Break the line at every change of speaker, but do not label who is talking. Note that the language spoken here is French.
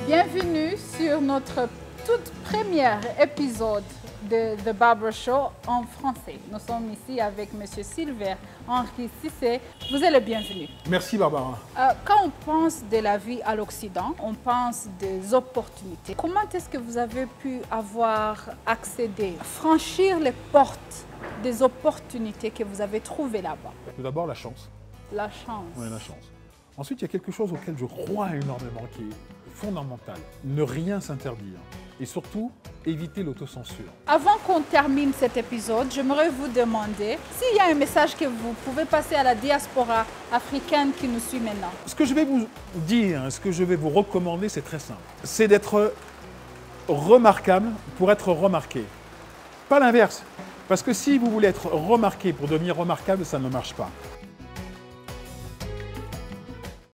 Bienvenue sur notre toute premier épisode de The Barbara Show en français. Nous sommes ici avec M. Sylvain Henri Cissé. Vous êtes le bienvenu.
Merci Barbara.
Quand on pense de la vie à l'Occident, on pense des opportunités. Comment est-ce que vous avez pu avoir accédé, franchir les portes des opportunités que vous avez trouvées là-bas?
Tout d'abord, la chance.
La chance.
Oui, la chance. Ensuite, il y a quelque chose auquel je crois énormément, qui est fondamental. Ne rien s'interdire. Et surtout, éviter l'autocensure.
Avant qu'on termine cet épisode, j'aimerais vous demander s'il y a un message que vous pouvez passer à la diaspora africaine qui nous suit maintenant.
Ce que je vais vous dire, ce que je vais vous recommander, c'est très simple. C'est d'être remarquable pour être remarqué. Pas l'inverse. Parce que si vous voulez être remarqué pour devenir remarquable, ça ne marche pas.